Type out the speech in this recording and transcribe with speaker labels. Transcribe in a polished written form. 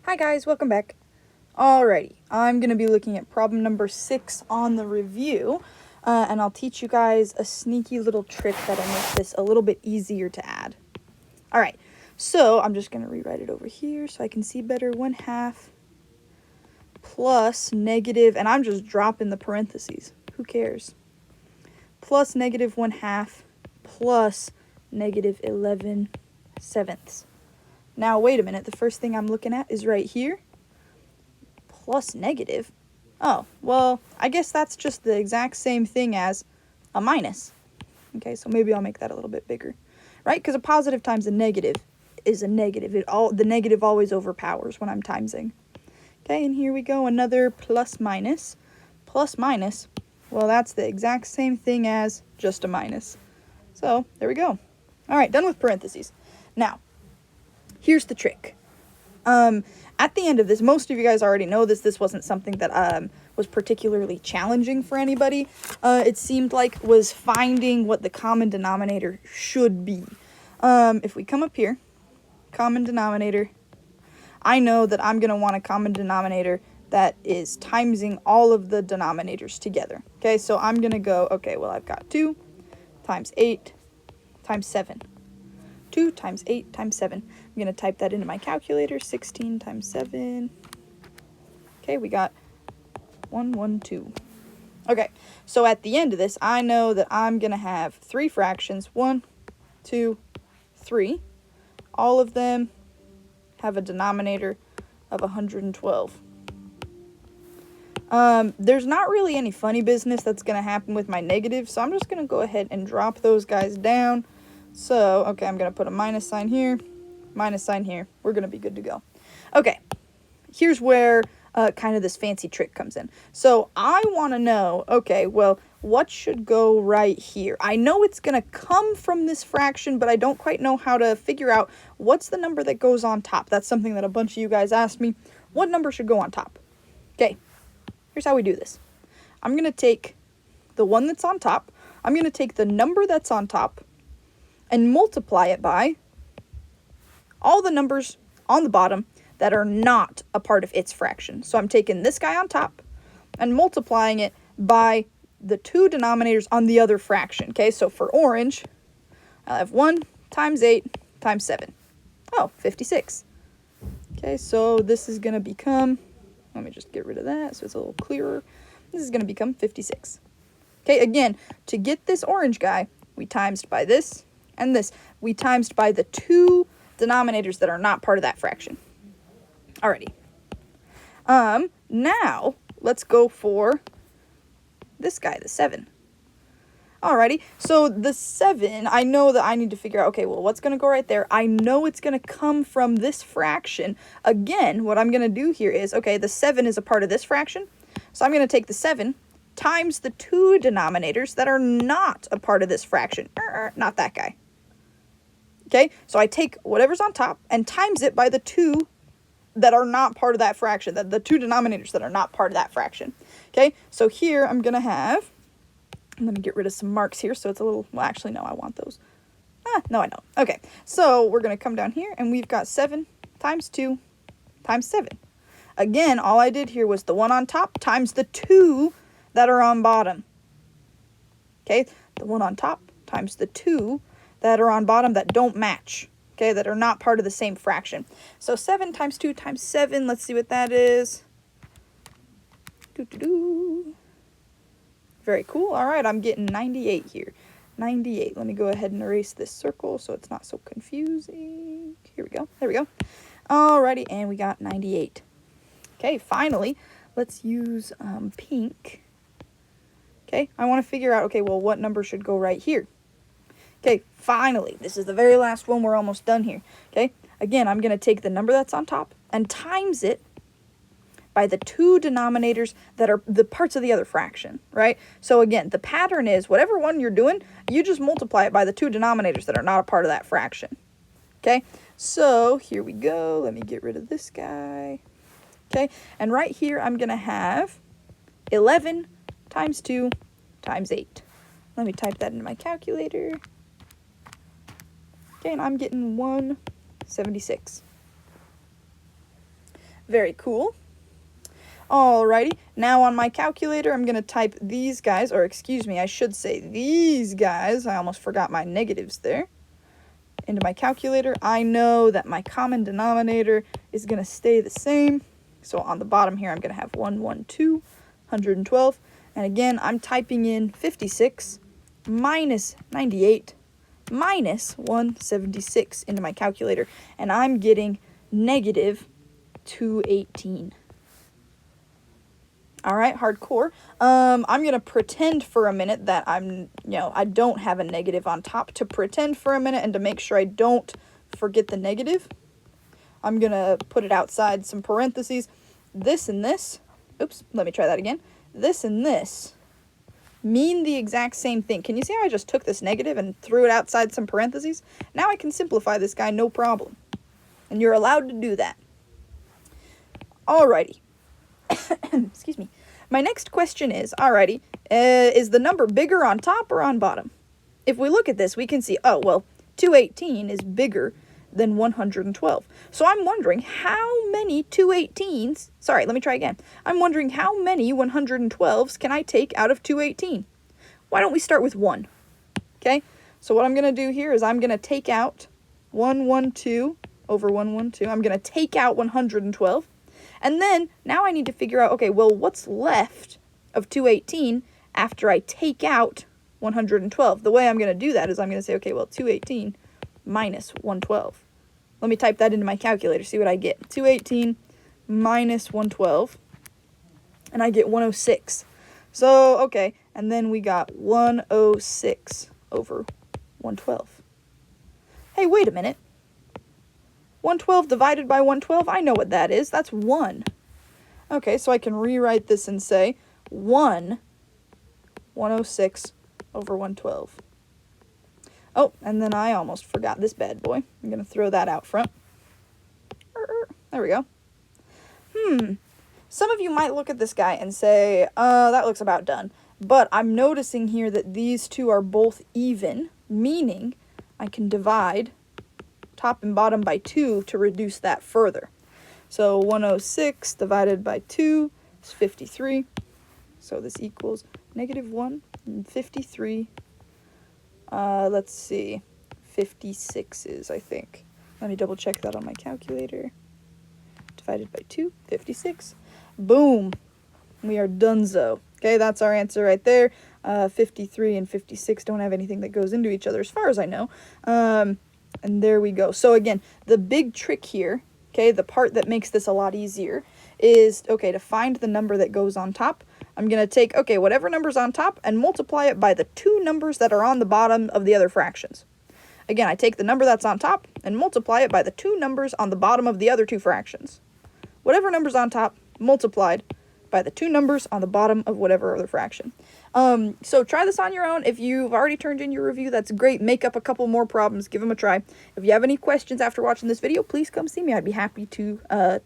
Speaker 1: Hi guys, welcome back. Alrighty, I'm going to be looking at problem number 6 on the review, and I'll teach you guys a sneaky little trick that'll make this a little bit easier to add. Alright, so I'm just going to rewrite it over here so I can see better. 1/2 plus negative, and I'm just dropping the parentheses, who cares, plus negative 1/2 plus negative 11/7. Now, wait a minute, the first thing I'm looking at is right here, plus negative. Oh, well, I guess that's just the exact same thing as a minus. Okay, so maybe I'll make that a little bit bigger, right? Because a positive times a negative is a negative. The negative always overpowers when I'm timesing. Okay, and here we go, another plus minus. Plus minus, well, that's the exact same thing as just a minus. So, there we go. All right, done with parentheses. Now, here's the trick. At the end of this, most of you guys already know this. This wasn't something that was particularly challenging for anybody. It seemed like was finding what the common denominator should be. If we come up here, common denominator, I know that I'm going to want a common denominator that is timesing all of the denominators together. Okay, so I'm going to go, okay, well, I've got 2 times 8 times 7. 2 times 8 times 7. I'm going to type that into my calculator. 16 times 7. Okay, we got 112. Okay, so at the end of this, I know that I'm going to have 3 fractions. 1, 2, 3. All of them have a denominator of 112. There's not really any funny business that's going to happen with my negatives, so I'm just going to go ahead and drop those guys down. So, okay, I'm going to put a minus sign here, minus sign here. We're going to be good to go. Okay, here's where kind of this fancy trick comes in. So, I want to know, okay, well, what should go right here? I know it's going to come from this fraction, but I don't quite know how to figure out what's the number that goes on top. That's something that a bunch of you guys asked me. What number should go on top? Okay, here's how we do this. I'm going to take the one that's on top. I'm going to take the number that's on top and multiply it by all the numbers on the bottom that are not a part of its fraction. So I'm taking this guy on top and multiplying it by the 2 denominators on the other fraction. Okay, so for orange, I'll have 1 times 8 times 7. Oh, 56. Okay, so this is going to become, let me just get rid of that so it's a little clearer. This is going to become 56. Okay, again, to get this orange guy, we timesed by this and this. We timesed by the 2 denominators that are not part of that fraction. Alrighty. Now, let's go for this guy, the 7. Alrighty, so the 7, I know that I need to figure out, okay, well, what's going to go right there? I know it's going to come from this fraction. Again, what I'm going to do here is, okay, the 7 is a part of this fraction, so I'm going to take the 7 times the 2 denominators that are not a part of this fraction. Not that guy. Okay, so I take whatever's on top and times it by the 2 that are not part of that fraction, the 2 denominators that are not part of that fraction. Okay, so here I'm going to have, let me get rid of some marks here so it's a little, well, actually, no, I want those. No, I don't. Okay, so we're going to come down here and we've got 7 times 2 times 7. Again, all I did here was the one on top times the 2 that are on bottom. Okay, the one on top times the 2 that are on bottom that don't match, okay, that are not part of the same fraction. So 7 times 2 times 7, let's see what that is. Very cool. All right, I'm getting 98 here. 98. Let me go ahead and erase this circle so it's not so confusing. Here we go. There we go. Alrighty, and we got 98. Okay, finally, let's use pink. Okay, I want to figure out, okay, well, what number should go right here? Okay, finally, this is the very last one. We're almost done here. Okay, again, I'm going to take the number that's on top and times it by the 2 denominators that are the parts of the other fraction, right? So again, the pattern is whatever one you're doing, you just multiply it by the 2 denominators that are not a part of that fraction. Okay, so here we go. Let me get rid of this guy. Okay, and right here, I'm going to have 11 times 2 times 8. Let me type that into my calculator. Okay, and I'm getting 176. Very cool. Alrighty, now on my calculator, I'm going to type these guys, or excuse me, I should say these guys. I almost forgot my negatives there. Into my calculator. I know that my common denominator is going to stay the same. So on the bottom here, I'm going to have 112, 112. And again, I'm typing in 56 minus 98 minus 176 into my calculator. And I'm getting negative 218. All right, hardcore. I'm going to pretend for a minute that I don't have a negative on top. To pretend for a minute and to make sure I don't forget the negative, I'm going to put it outside some parentheses. This and this, oops, let me try that again. This and this mean the exact same thing. Can you see how I just took this negative and threw it outside some parentheses? Now I can simplify this guy, no problem. And you're allowed to do that. Alrighty. Excuse me. My next question is, alrighty, is the number bigger on top or on bottom? If we look at this, we can see, oh, well, 218 is bigger than 112. So I'm wondering how many 218s, sorry, let me try again. I'm wondering how many 112s can I take out of 218? Why don't we start with 1? Okay, so what I'm going to do here is I'm going to take out 112 over 112. I'm going to take out 112. And then, now I need to figure out, okay, well, what's left of 218 after I take out 112? The way I'm going to do that is I'm going to say, okay, well, 218 minus 112. Let me type that into my calculator, see what I get. 218 minus 112, and I get 106. So, okay, and then we got 106 over 112. Hey, wait a minute. 112 divided by 112, I know what that is. That's 1. Okay, so I can rewrite this and say 106 over 112. Oh, and then I almost forgot this bad boy. I'm going to throw that out front. There we go. Some of you might look at this guy and say, that looks about done. But I'm noticing here that these two are both even, meaning I can divide top and bottom by 2 to reduce that further. So 106 divided by 2 is 53. So this equals negative 1 and 53. Let's see, 56s, I think. Let me double check that on my calculator. Divided by 2, 56. Boom. We are donezo. Okay, that's our answer right there. 53 and 56 don't have anything that goes into each other as far as I know. And there we go. So again, the big trick here, okay, the part that makes this a lot easier is, okay, to find the number that goes on top, I'm going to take, okay, whatever number's on top and multiply it by the 2 numbers that are on the bottom of the other fractions. Again, I take the number that's on top and multiply it by the 2 numbers on the bottom of the other 2 fractions. Whatever number's on top multiplied by the 2 numbers on the bottom of whatever other fraction. So try this on your own. If you've already turned in your review, that's great. Make up a couple more problems. Give them a try. If you have any questions after watching this video, please come see me. I'd be happy to help.